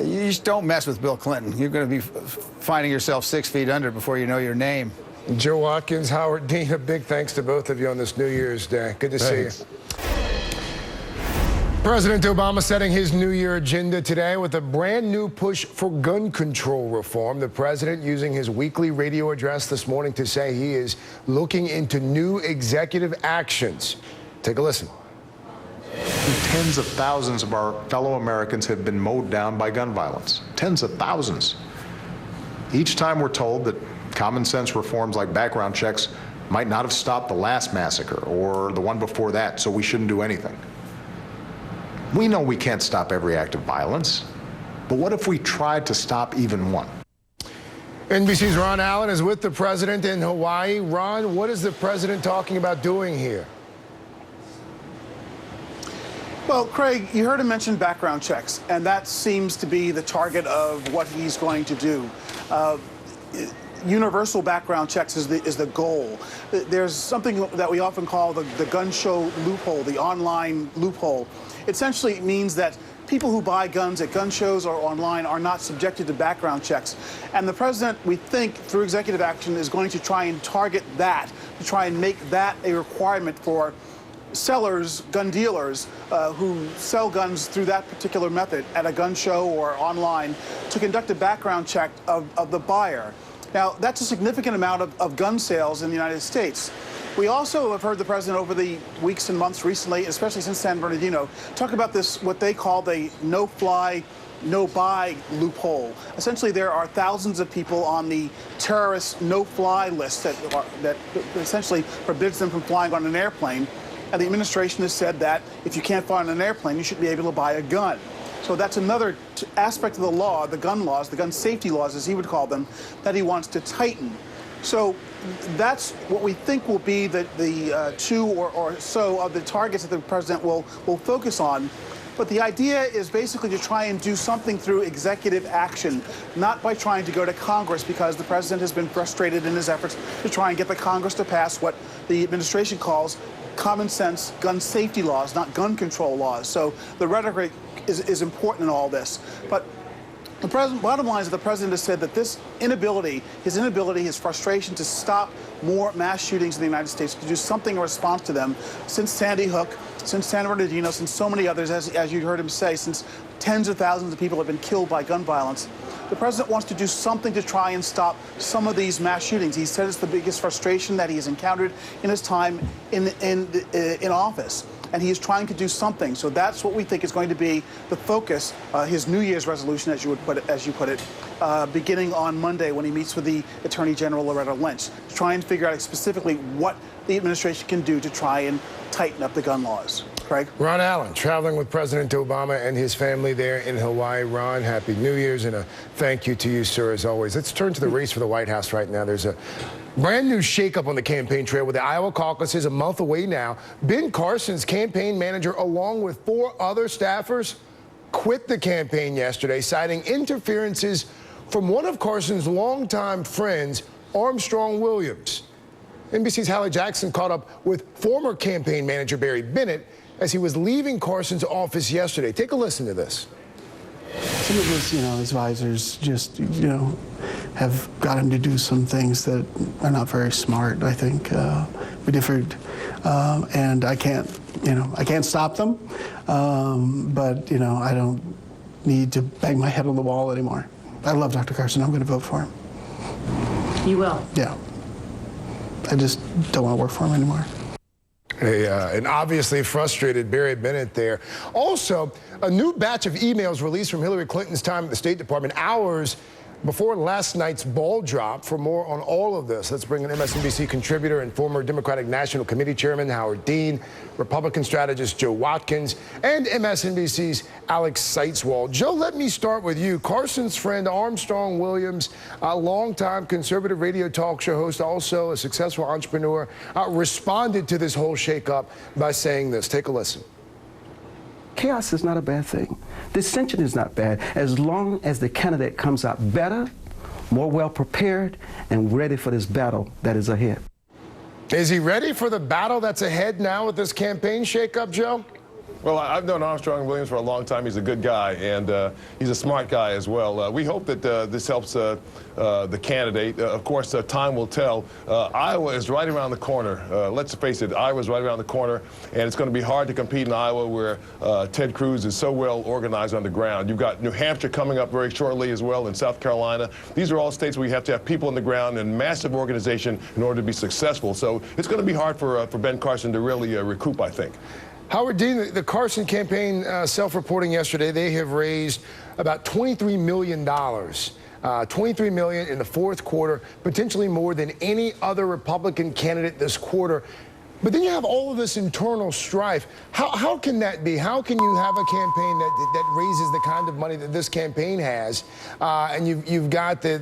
You just don't mess with Bill Clinton. You're going to be finding yourself 6 feet under before you know your name. Joe Watkins, Howard Dean, a big thanks to both of you on this New Year's Day. Good to see you. President Obama setting his New Year agenda today with a brand new push for gun control reform. The president using his weekly radio address this morning to say he is looking into new executive actions. Take a listen. Tens of thousands of our fellow Americans have been mowed down by gun violence. Tens of thousands. Each time we're told that common sense reforms like background checks might not have stopped the last massacre or the one before that, so we shouldn't do anything. We know we can't stop every act of violence, but what if we tried to stop even one? NBC's Ron Allen is with the president in Hawaii. Ron, what is the president talking about doing here? Well, Craig, you heard him mention background checks, and that seems to be the target of what he's going to do. Universal background checks is the goal. There's something that we often call the gun show loophole, the online loophole. It essentially means that people who buy guns at gun shows or online are not subjected to background checks. And the president, we think, through executive action, is going to try and target that, to try and make that a requirement for sellers, gun dealers who sell guns through that particular method at a gun show or online to conduct a background check of the buyer. Now, that's a significant amount of gun sales in the United States. We also have heard the president over the weeks and months recently, especially since San Bernardino, talk about this, what they call the no-fly, no-buy loophole. Essentially, there are thousands of people on the terrorist no-fly list that essentially forbids them from flying on an airplane. And the administration has said that if you can't fly on an airplane, you should be able to buy a gun. So that's another aspect of the law, the gun laws, the gun safety laws, as he would call them, that he wants to tighten. So that's what we think will be the two or so of the targets that the president will focus on. But the idea is basically to try and do something through executive action, not by trying to go to Congress, because the president has been frustrated in his efforts to try and get the Congress to pass what the administration calls common sense gun safety laws, not gun control laws. So the rhetoric is important in all this. But the bottom line is that the president has said that his inability, his frustration to stop more mass shootings in the United States, to do something in response to them, since Sandy Hook, since San Bernardino, since so many others, as you heard him say, since tens of thousands of people have been killed by gun violence. The president wants to do something to try and stop some of these mass shootings. He said it's the biggest frustration that he has encountered in his time in office. And he is trying to do something. So that's what we think is going to be the focus, his New Year's resolution, as you put it, beginning on Monday when he meets with the Attorney General Loretta Lynch, to try and figure out specifically what the administration can do to try and tighten up the gun laws. Craig? Ron Allen, traveling with President Obama and his family there in Hawaii. Ron, Happy New Year's, and a thank you to you, sir, as always. Let's turn to the race for the White House right now. There's a brand new shakeup on the campaign trail with the Iowa caucuses a month away now. Ben Carson's campaign manager, along with 4 other staffers, quit the campaign yesterday, citing interferences from one of Carson's longtime friends, Armstrong Williams. NBC's Hallie Jackson caught up with former campaign manager Barry Bennett as he was leaving Carson's office yesterday. Take a listen to this. Some of his, advisors just, have got him to do some things that are not very smart, I think. We differed, and I can't stop them, but, I don't need to bang my head on the wall anymore. I love Dr. Carson. I'm going to vote for him. You will? Yeah. I just don't want to work for him anymore. An obviously frustrated Barry Bennett there. Also, a new batch of emails released from Hillary Clinton's time at the State Department hours before last night's ball drop. For more on all of this, let's bring in MSNBC contributor and former Democratic National Committee Chairman Howard Dean, Republican strategist Joe Watkins, and MSNBC's Alex Seitzwald. Joe, let me start with you. Carson's friend Armstrong Williams, a longtime conservative radio talk show host, also a successful entrepreneur, responded to this whole shakeup by saying this. Take a listen. Chaos is not a bad thing. Dissension is not bad, as long as the candidate comes out better, more well-prepared, and ready for this battle that is ahead. Is he ready for the battle that's ahead now with this campaign shakeup, Joe? Well, I've known Armstrong Williams for a long time. He's a good guy, and he's a smart guy as well. We hope that this helps the candidate. Of course, time will tell. Iowa is right around the corner. Let's face it, Iowa's right around the corner, and it's going to be hard to compete in Iowa where Ted Cruz is so well organized on the ground. You've got New Hampshire coming up very shortly as well, and South Carolina. These are all states where you have to have people on the ground and massive organization in order to be successful. So it's going to be hard for Ben Carson to really recoup, I think. Howard Dean, the Carson campaign self-reporting yesterday, they have raised about $23 million. $23 million in the fourth quarter, potentially more than any other Republican candidate this quarter. But then you have all of this internal strife. How can that be? How can you have a campaign that raises the kind of money that this campaign has, and you've got the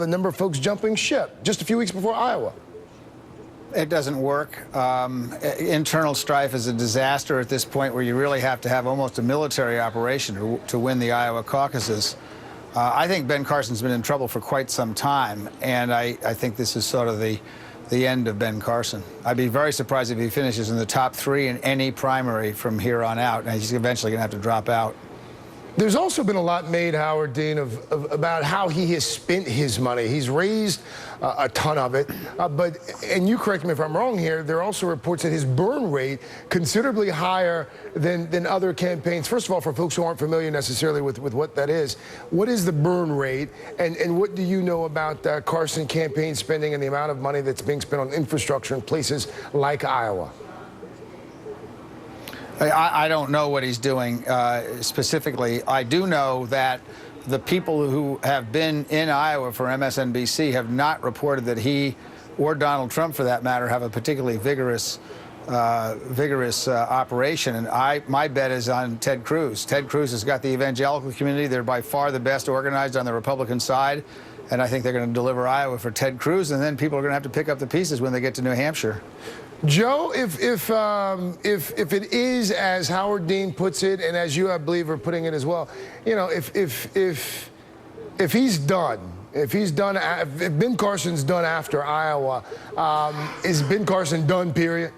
number of folks jumping ship just a few weeks before Iowa? It doesn't work. Internal strife is a disaster at this point where you really have to have almost a military operation to win the Iowa caucuses. I think Ben Carson's been in trouble for quite some time, and I think this is sort of the end of Ben Carson. I'd be very surprised if he finishes in the top 3 in any primary from here on out, and he's eventually going to have to drop out. There's also been a lot made, Howard Dean, about how he has spent his money. He's raised a ton of it, and you correct me if I'm wrong here, there are also reports that his burn rate considerably higher than other campaigns. First of all, for folks who aren't familiar necessarily with what that is, what is the burn rate, and what do you know about Carson campaign spending and the amount of money that's being spent on infrastructure in places like Iowa? I don't know what he's doing specifically. I do know that the people who have been in Iowa for MSNBC have not reported that he, or Donald Trump for that matter, have a particularly vigorous operation. And my bet is on Ted Cruz. Ted Cruz has got the evangelical community. They're by far the best organized on the Republican side. And I think they're going to deliver Iowa for Ted Cruz. And then people are going to have to pick up the pieces when they get to New Hampshire. Joe, if it is as Howard Dean puts it, and as you, I believe, are putting it as well, if he's done, if Ben Carson's done after Iowa, is Ben Carson done, period?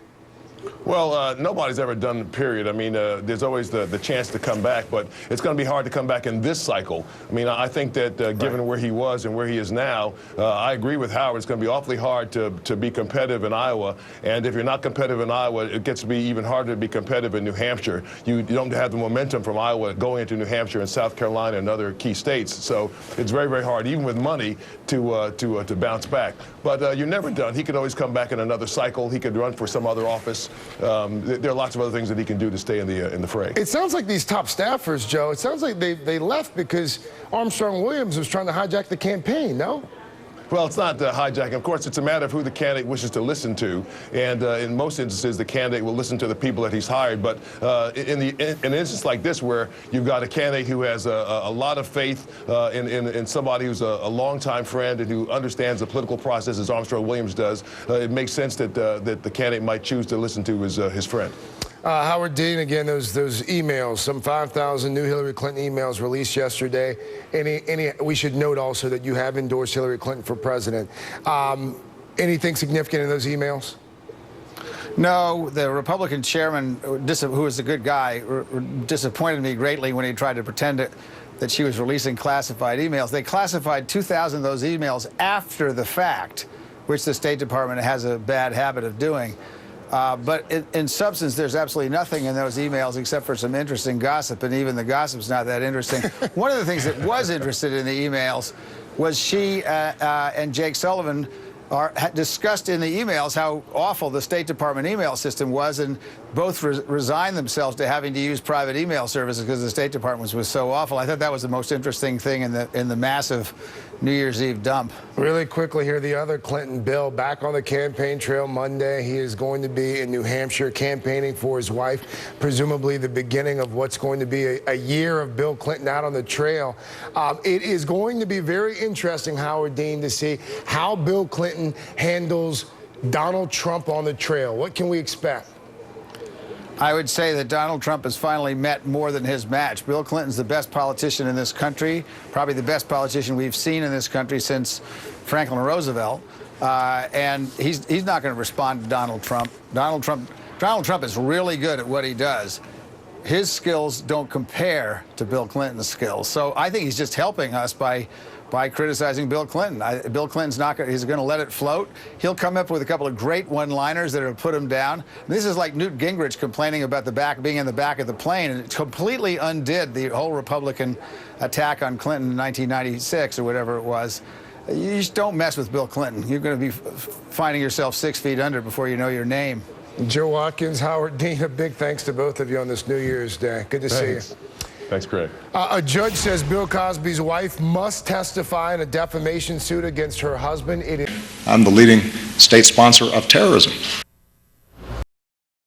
Well, nobody's ever done, period. I mean, there's always the chance to come back, but it's going to be hard to come back in this cycle. I mean, I think that given where he was and where he is now, I agree with Howard. It's going to be awfully hard to be competitive in Iowa. And if you're not competitive in Iowa, it gets to be even harder to be competitive in New Hampshire. You don't have the momentum from Iowa going into New Hampshire and South Carolina and other key states. So it's very, very hard, even with money, to bounce back. But you're never done. He could always come back in another cycle. He could run for some other office. There are lots of other things that he can do to stay in the fray. It sounds like these top staffers, Joe, it sounds like they left because Armstrong Williams was trying to hijack the campaign, no? Well, it's not hijacking. Of course, it's a matter of who the candidate wishes to listen to. And in most instances, the candidate will listen to the people that he's hired. But in an instance like this, where you've got a candidate who has a lot of faith in somebody who's a longtime friend and who understands the political process as Armstrong Williams does, it makes sense that the candidate might choose to listen to his friend. Howard Dean, again, those emails, some 5,000 new Hillary Clinton emails released yesterday. We should note also that you have endorsed Hillary Clinton for president. Anything significant in those emails? No, the Republican chairman, who is a good guy, disappointed me greatly when he tried to pretend that she was releasing classified emails. They classified 2,000 of those emails after the fact, which the State Department has a bad habit of doing. But in substance, there's absolutely nothing in those emails except for some interesting gossip, and even the gossip's not that interesting. One of the things that was interested in the emails was she and Jake Sullivan discussed in the emails how awful the State Department email system was, and both resigned themselves to having to use private email services because the State Department was so awful. I thought that was the most interesting thing in the massive New Year's Eve dump. Really quickly here, the other Clinton, Bill, back on the campaign trail Monday. He is going to be in New Hampshire campaigning for his wife, presumably the beginning of what's going to be a year of Bill Clinton out on the trail. It is going to be very interesting, Howard Dean, to see how Bill Clinton handles Donald Trump on the trail. What can we expect? I would say that Donald Trump has finally met more than his match. Bill Clinton's the best politician in this country, probably the best politician we've seen in this country since Franklin Roosevelt. And he's not going to respond to Donald Trump. Donald Trump is really good at what he does. his skills don't compare to Bill Clinton's skills. So I think he's just helping us by criticizing Bill Clinton. Bill Clinton's not going he's going to let it float. He'll come up with a couple of great one-liners that will put him down. This is like Newt Gingrich complaining about being in the back of the plane, and it completely undid the whole Republican attack on Clinton in 1996 or whatever it was. You just don't mess with Bill Clinton. You're going to be finding yourself 6 feet under before you know your name. Joe Watkins, Howard Dean, a big thanks to both of you on this New Year's Day. Good to see you. Thanks, Craig. A judge says Bill Cosby's wife must testify in a defamation suit against her husband. I'm the leading state sponsor of terrorism.